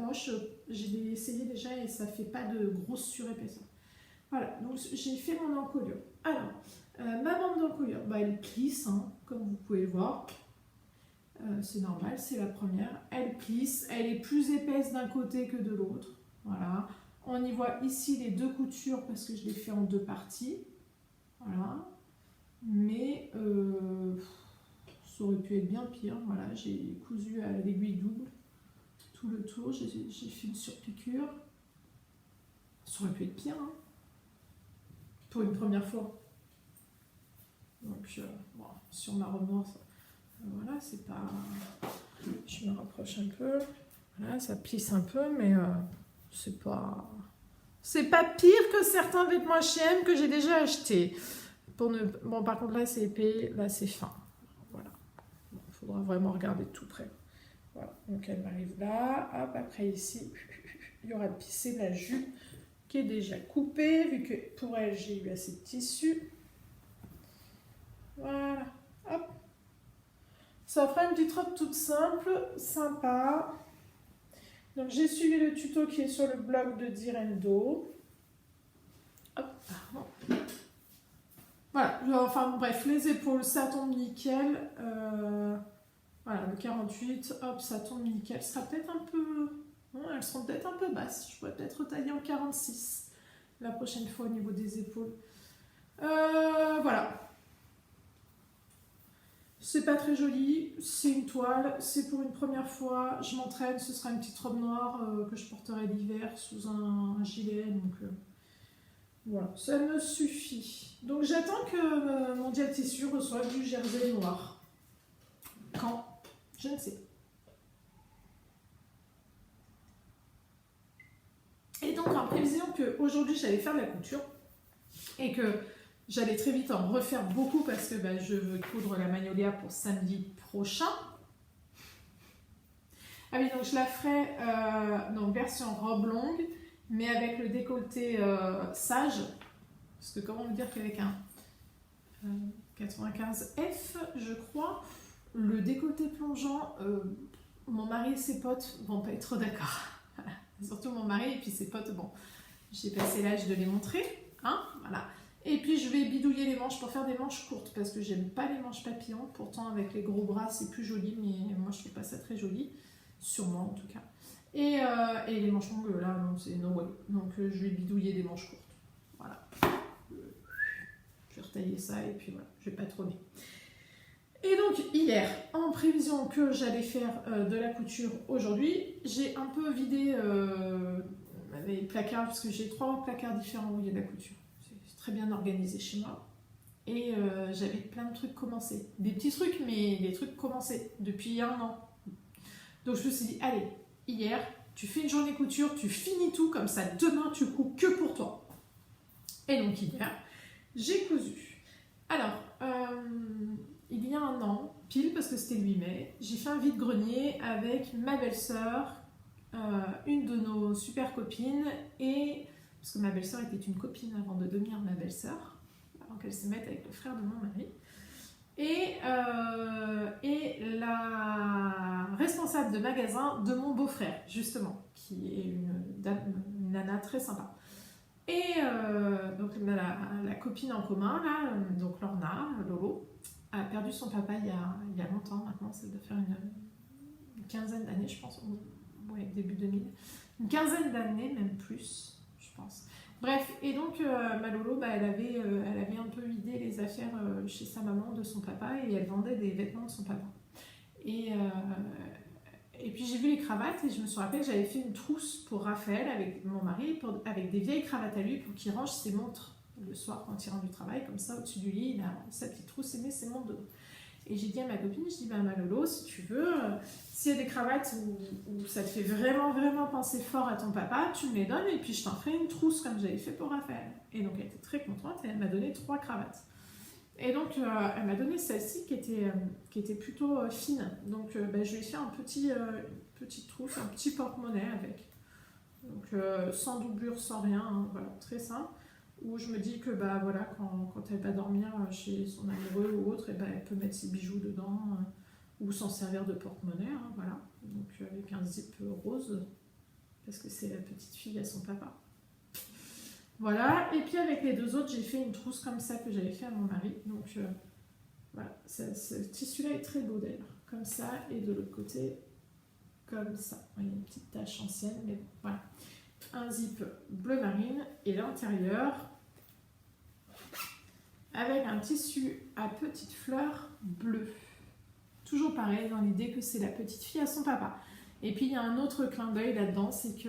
[SPEAKER 1] moche, j'ai essayé déjà et ça fait pas de grosse surépaisseur. Voilà, donc j'ai fait mon encolure. Alors, ma bande d'encolure, elle plisse, hein, comme vous pouvez le voir. C'est normal, c'est la première. Elle plisse, elle est plus épaisse d'un côté que de l'autre. Voilà. On y voit ici les 2 coutures parce que je l'ai fait en 2 parties. Voilà. Mais ça aurait pu être bien pire. Voilà, j'ai cousu à l'aiguille double tout le tour. J'ai fait une surpiqûre. Ça aurait pu être pire, hein. Pour une première fois. Donc, sur ma robe, voilà, c'est pas... Je me rapproche un peu. Voilà, ça plisse un peu, mais c'est pas... C'est pas pire que certains vêtements H&M que j'ai déjà achetés. Bon, par contre, là, c'est épais, là, c'est fin. Voilà. Il faudra vraiment regarder de tout près. Voilà, donc elle m'arrive là. Hop, après, ici, il y aura le plissé de la jupe qui est déjà coupée, vu que pour elle, j'ai eu assez de tissu. Voilà, hop. Ça fera une petite robe toute simple, sympa. Donc j'ai suivi le tuto qui est sur le blog de Direndo. enfin bref, les épaules, ça tombe nickel. Voilà, le 48, hop, ça tombe nickel. Ce sera peut-être un peu... Bon, elles seront peut-être un peu basses. Je pourrais peut-être tailler en 46 la prochaine fois au niveau des épaules. Voilà. C'est pas très joli, c'est une toile, c'est pour une première fois. Je m'entraîne, ce sera une petite robe noire que je porterai l'hiver sous un gilet. Donc voilà, ça me suffit. Donc j'attends que mon Mondial Tissu reçoive du jersey noir. Quand? Je ne sais pas. Et donc en prévision qu'aujourd'hui j'allais faire de la couture et que j'allais très vite en refaire beaucoup parce que je veux coudre la Magnolia pour samedi prochain. Ah oui, donc je la ferai donc version robe longue, mais avec le décolleté sage. Parce que comment vous dire qu'avec un 95F, je crois, le décolleté plongeant, mon mari et ses potes vont pas être d'accord. Voilà. Surtout mon mari et puis ses potes, bon, j'ai passé l'âge de les montrer, hein, voilà. Et puis je vais bidouiller les manches pour faire des manches courtes parce que j'aime pas les manches papillons. Pourtant avec les gros bras c'est plus joli, mais moi je trouve pas ça très joli, sur moi en tout cas. Et les manches longues là non, c'est no way. Donc je vais bidouiller des manches courtes. Voilà. Je vais retailler ça et puis voilà, je vais pas trôner. Et donc hier, en prévision que j'allais faire de la couture aujourd'hui, j'ai un peu vidé les placards parce que j'ai 3 placards différents où il y a de la couture. Très bien organisé chez moi et j'avais plein de trucs commencés, des petits trucs mais des trucs commencés depuis un an. Donc je me suis dit allez, hier tu fais une journée couture, tu finis tout comme ça, demain tu couds que pour toi. Et donc hier j'ai cousu. Alors il y a un an pile parce que c'était le 8 mai, j'ai fait un vide-grenier avec ma belle-sœur, une de nos super copines et parce que ma belle-sœur était une copine avant de devenir ma belle-sœur, avant qu'elle se mette avec le frère de mon mari. Et la responsable de magasin de mon beau-frère, justement, qui est une nana très sympa. Et donc la copine en commun, là, donc Lorna, Lolo, a perdu son papa il y a longtemps maintenant, ça doit faire une quinzaine d'années, je pense, ouais, début 2000, une quinzaine d'années, même plus. Je pense. Bref, et donc ma Lolo, elle avait un peu vidé les affaires chez sa maman de son papa et elle vendait des vêtements de son papa. Et puis j'ai vu les cravates et je me suis rappelé que j'avais fait une trousse pour Raphaël avec mon mari, avec des vieilles cravates à lui pour qu'il range ses montres le soir quand il rentre du travail, comme ça au-dessus du lit, il a sa petite trousse et met ses montres dedans. Et j'ai dit à ma copine, je dis ma Lolo, si tu veux, s'il y a des cravates où ça te fait vraiment, vraiment penser fort à ton papa, tu me les donnes et puis je t'en ferai une trousse comme j'avais fait pour Raphaël. Et donc elle était très contente et elle m'a donné 3 cravates. Et donc elle m'a donné celle-ci qui était plutôt fine. Donc je lui ai fait petite trousse, un petit porte-monnaie avec. Donc sans doublure, sans rien, hein, voilà, très simple. Où je me dis que voilà, quand elle va dormir chez son amoureux ou autre, elle peut mettre ses bijoux dedans ou s'en servir de porte-monnaie, hein, voilà. Donc avec un zip rose parce que c'est la petite fille à son papa. Voilà, et puis avec les 2 autres, j'ai fait une trousse comme ça que j'avais fait à mon mari. Donc voilà, ce tissu-là est très beau d'ailleurs, comme ça, et de l'autre côté, comme ça. Il y a une petite tache ancienne, mais bon, voilà. Un zip bleu marine et l'intérieur avec un tissu à petites fleurs bleues. Toujours pareil dans l'idée que c'est la petite fille à son papa. Et puis il y a un autre clin d'œil là-dedans, c'est que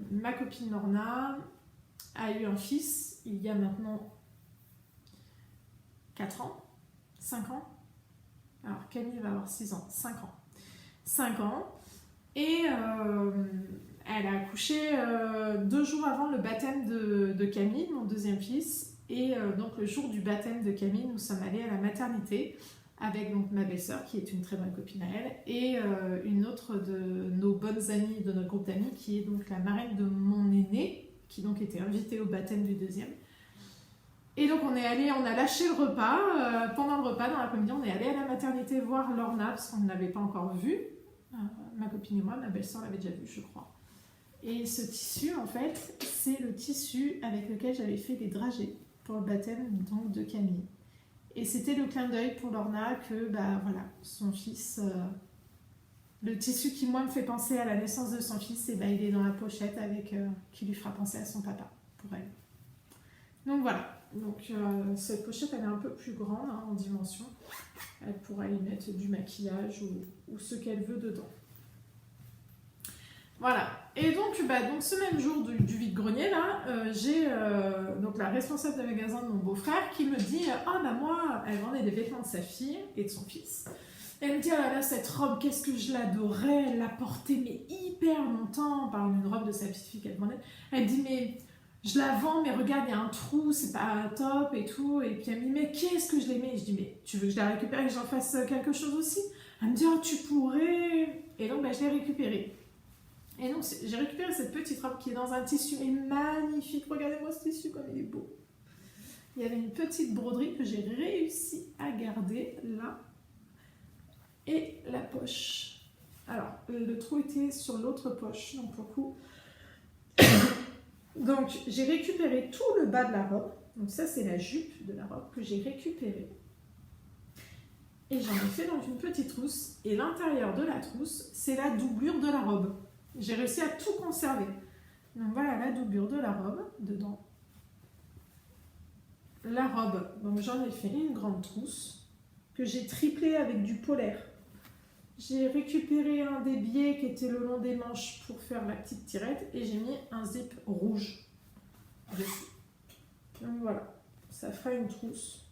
[SPEAKER 1] ma copine Lorna a eu un fils il y a maintenant 4 ans, 5 ans. Alors Camille va avoir 6 ans, 5 ans. 5 ans. Et elle a accouché 2 jours avant le baptême de Camille, mon deuxième fils. Et donc le jour du baptême de Camille, nous sommes allés à la maternité avec donc ma belle-sœur, qui est une très bonne copine à elle, et une autre de nos bonnes amies de notre groupe d'amis, qui est donc la marraine de mon aîné, qui donc était invitée au baptême du deuxième. Et donc on a lâché le repas. Pendant le repas, dans l'après-midi, on est allé à la maternité voir Lorna, parce qu'on ne l'avait pas encore vue. Ma copine et moi, ma belle-sœur l'avait déjà vue, je crois. Et ce tissu, en fait, c'est le tissu avec lequel j'avais fait les dragées pour le baptême donc, de Camille. Et c'était le clin d'œil pour Lorna que voilà, son fils, le tissu qui moi me fait penser à la naissance de son fils, il est dans la pochette qui lui fera penser à son papa pour elle. Donc voilà, cette pochette elle est un peu plus grande en dimension. Elle pourra y mettre du maquillage ou ce qu'elle veut dedans. Voilà, et donc ce même jour du vide-grenier là, j'ai donc la responsable de magasin de mon beau-frère qui me dit moi, elle vendait des vêtements de sa fille et de son fils. Elle me dit, oh là là, cette robe, qu'est-ce que je l'adorais, elle l'a portée mais hyper longtemps, en parlant d'une robe de sa petite fille qu'elle vendait. Elle me dit, mais je la vends, mais regarde, il y a un trou, c'est pas top et tout. Et puis elle me dit, mais qu'est-ce que je l'aimais? Et je dis, mais tu veux que je la récupère et que j'en fasse quelque chose aussi? Elle me dit, oh, tu pourrais. Et donc, je l'ai récupérée. Et donc, j'ai récupéré cette petite robe qui est dans un tissu magnifique. Regardez-moi ce tissu, comme il est beau. Il y avait une petite broderie que j'ai réussi à garder là. Et la poche. Alors, le trou était sur l'autre poche, donc pour le coup. Donc, j'ai récupéré tout le bas de la robe. Donc ça, c'est la jupe de la robe que j'ai récupérée. Et j'en ai fait donc une petite trousse. Et l'intérieur de la trousse, c'est la doublure de la robe. J'ai réussi à tout conserver. Donc voilà la doublure de la robe dedans. La robe, donc j'en ai fait une grande trousse que j'ai triplée avec du polaire. J'ai récupéré un des biais qui était le long des manches pour faire ma petite tirette et j'ai mis un zip rouge dessus. Donc voilà, ça fera une trousse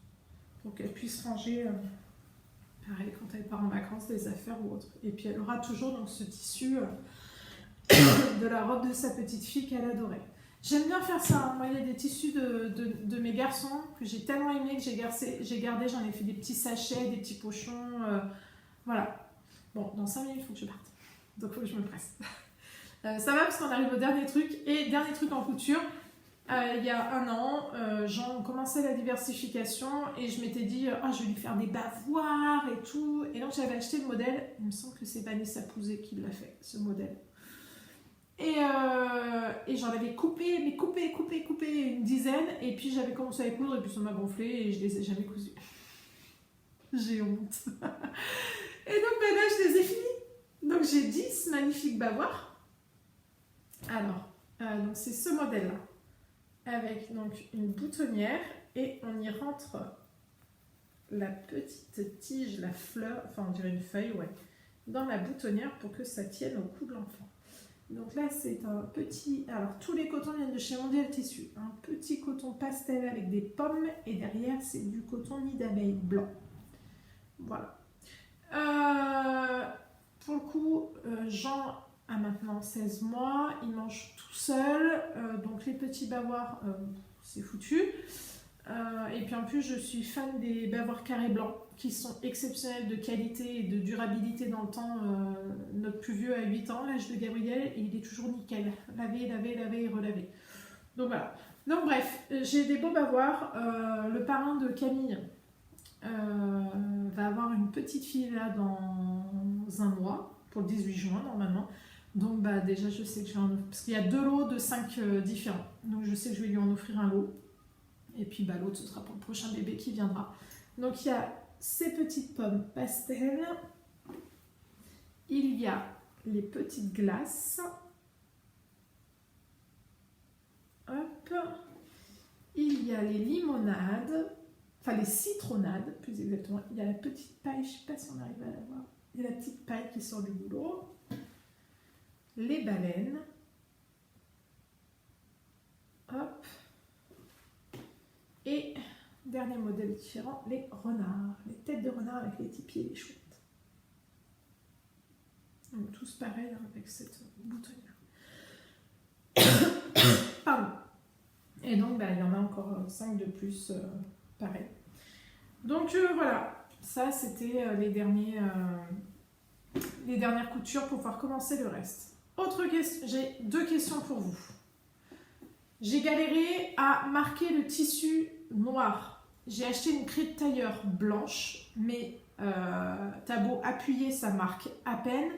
[SPEAKER 1] pour qu'elle puisse ranger, pareil, quand elle part en vacances, des affaires ou autre. Et puis elle aura toujours donc ce tissu de la robe de sa petite fille qu'elle adorait. J'aime bien faire ça, moi il y a des tissus de mes garçons que j'ai tellement aimé que j'ai gardé, j'en ai fait des petits sachets, des petits pochons, voilà. Bon, dans 5 minutes, il faut que je parte. Donc, il faut que je me presse. Ça va parce qu'on arrive au dernier truc. Et dernier truc en couture, il y a 1 an, j'en commençais la diversification et je m'étais dit, je vais lui faire des bavoirs et tout. Et donc, j'avais acheté le modèle. Il me semble que c'est Vanessa Pouzet qui l'a fait, ce modèle. Et j'en avais coupé une dizaine. Et puis, j'avais commencé à les coudre et puis ça m'a gonflé et je les ai jamais cousus. J'ai honte. Et donc là, je les ai finis. Donc j'ai 10 magnifiques bavoirs. Alors, donc c'est ce modèle-là. Avec donc une boutonnière et on y rentre la petite tige, la fleur, enfin on dirait une feuille, ouais, dans la boutonnière pour que ça tienne au cou de l'enfant. Donc là, c'est un petit... Alors, tous les cotons viennent de chez Mondial Tissu. Un petit coton pastel avec des pommes et derrière, c'est du coton nid d'abeille blanc. Voilà. Pour le coup, Jean a maintenant 16 mois, il mange tout seul, donc les petits bavoirs, c'est foutu. Et puis en plus, je suis fan des bavoirs carrés blancs qui sont exceptionnels de qualité et de durabilité dans le temps. Notre plus vieux a 8 ans, l'âge de Gabriel, et il est toujours nickel. Lavé et relavé. Donc voilà. Donc bref, j'ai des beaux bavoirs. Le parrain de Camille va avoir une petite fille là dans 1 mois, pour le 18 juin normalement. Donc déjà je sais que je vais en offrir, parce qu'il y a 2 lots de 5 différents. Donc je sais que je vais lui en offrir un lot. Et puis l'autre ce sera pour le prochain bébé qui viendra. Donc il y a ces petites pommes pastel. Il y a les petites glaces. Hop. Il y a les limonades. Enfin, les citronnades, plus exactement. Il y a la petite paille, je ne sais pas si on arrive à la voir. Il y a la petite paille qui sort du boulot. Les baleines. Hop. Et, dernier modèle différent, les renards. Les têtes de renard avec les petits pieds et les chouettes. Donc, tous pareils avec cette boutonnière. Pardon. Et donc, il y en a encore 5 de plus. Pareil. Donc voilà, ça c'était les dernières coutures pour pouvoir commencer le reste. Autre question, j'ai 2 questions pour vous. J'ai galéré à marquer le tissu noir. J'ai acheté une craie de tailleur blanche, mais t'as beau appuyer, ça marque à peine.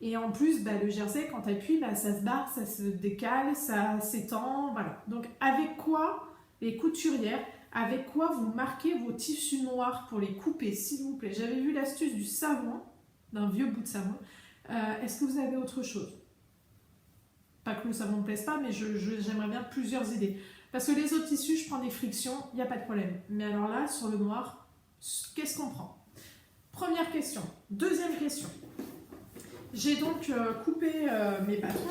[SPEAKER 1] Et en plus, le jersey, quand t'appuies, ça se barre, ça se décale, ça s'étend, voilà. Donc avec quoi les couturières avec quoi vous marquez vos tissus noirs pour les couper, s'il vous plaît. J'avais vu l'astuce du savon, d'un vieux bout de savon. Est-ce que vous avez autre chose? Pas que le savon ne me plaise pas, mais j'aimerais bien plusieurs idées. Parce que les autres tissus, je prends des frictions, il n'y a pas de problème. Mais alors là, sur le noir, qu'est-ce qu'on prend? Première question. Deuxième question. J'ai donc coupé mes patrons,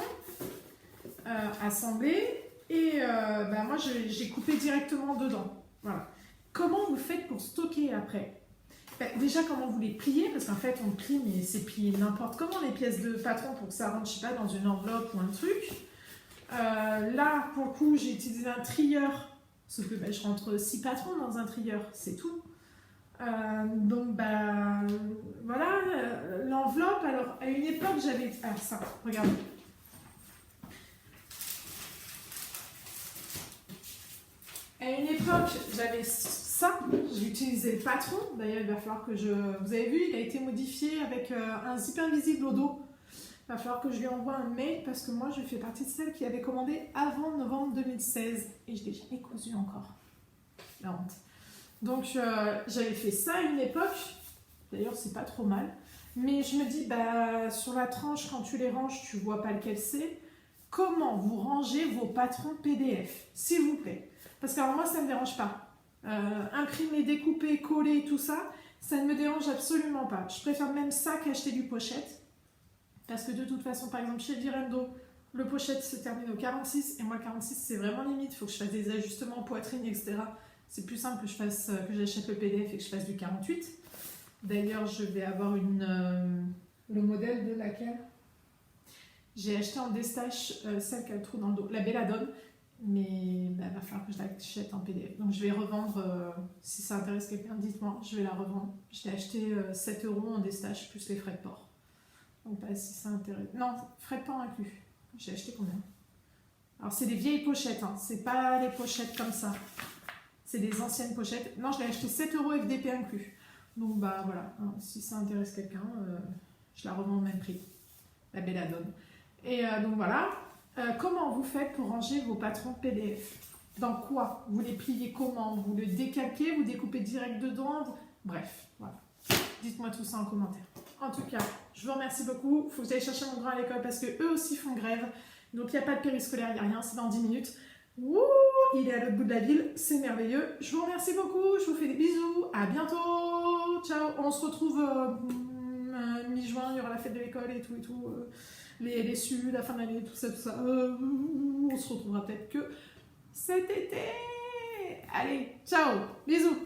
[SPEAKER 1] assemblés, et moi j'ai coupé directement dedans. Voilà. Comment vous faites pour stocker après? Déjà, comment vous les pliez? Parce qu'en fait, on plie, mais c'est plié n'importe comment les pièces de patron pour que ça rentre, je sais pas, dans une enveloppe ou un truc. Là, pour le coup, j'ai utilisé un trieur, sauf que je rentre 6 patrons dans un trieur, c'est tout. Donc, voilà, l'enveloppe, alors, à une époque, j'avais... Alors ça, regardez. À une époque, j'avais ça, j'ai utilisé le patron, d'ailleurs, il va falloir que je... Vous avez vu, il a été modifié avec un zip invisible au dos. Il va falloir que je lui envoie un mail parce que moi je fais partie de celles qui avaient commandé avant novembre 2016 et je l'ai jamais cousu encore. La honte. Donc j'avais fait ça à une époque, d'ailleurs c'est pas trop mal, mais je me dis sur la tranche quand tu les ranges tu vois pas lequel c'est. Comment vous rangez vos patrons PDF, s'il vous plaît? Parce que alors, moi ça me dérange pas. Imprimer, découper, coller, tout ça, ça ne me dérange absolument pas. Je préfère même ça qu'acheter du pochette. Parce que de toute façon, par exemple, chez Virendo, le pochette se termine au 46, et moi, le 46, c'est vraiment limite. Il faut que je fasse des ajustements poitrine, etc. C'est plus simple que j'achète le PDF et que je fasse du 48. D'ailleurs, je vais avoir le modèle de laquelle j'ai acheté en destache, celle qui a le trou dans le dos, la Belladone, mais il va falloir que je l'achète en PDF. Donc, je vais revendre, si ça intéresse quelqu'un, dites-moi, je vais la revendre. Je l'ai acheté 7 € en destache, plus les frais de port. Donc, si ça intéresse. Non, frais de port inclus. J'ai acheté combien? Alors, c'est des vieilles pochettes, hein. C'est pas les pochettes comme ça. C'est des anciennes pochettes. Non, je l'ai acheté 7 € FDP inclus. Donc, voilà. Hein, si ça intéresse quelqu'un, je la revends au même prix. La Belladone. Et donc, voilà. Comment vous faites pour ranger vos patrons PDF? Dans quoi? Vous les pliez comment? Vous les décalquez? Vous découpez direct dedans? Bref, voilà. Dites-moi tout ça en commentaire. En tout cas, je vous remercie beaucoup. Il faut que j'aille chercher mon grand à l'école parce qu'eux aussi font grève. Donc, il n'y a pas de périscolaire, il n'y a rien. C'est dans 10 minutes. Wouh, il est à l'autre bout de la ville. C'est merveilleux. Je vous remercie beaucoup. Je vous fais des bisous. À bientôt. Ciao. On se retrouve mi-juin. Il y aura la fête de l'école et tout. Les SU, la fin de l'année, tout ça. On se retrouvera peut-être que cet été. Allez, ciao. Bisous.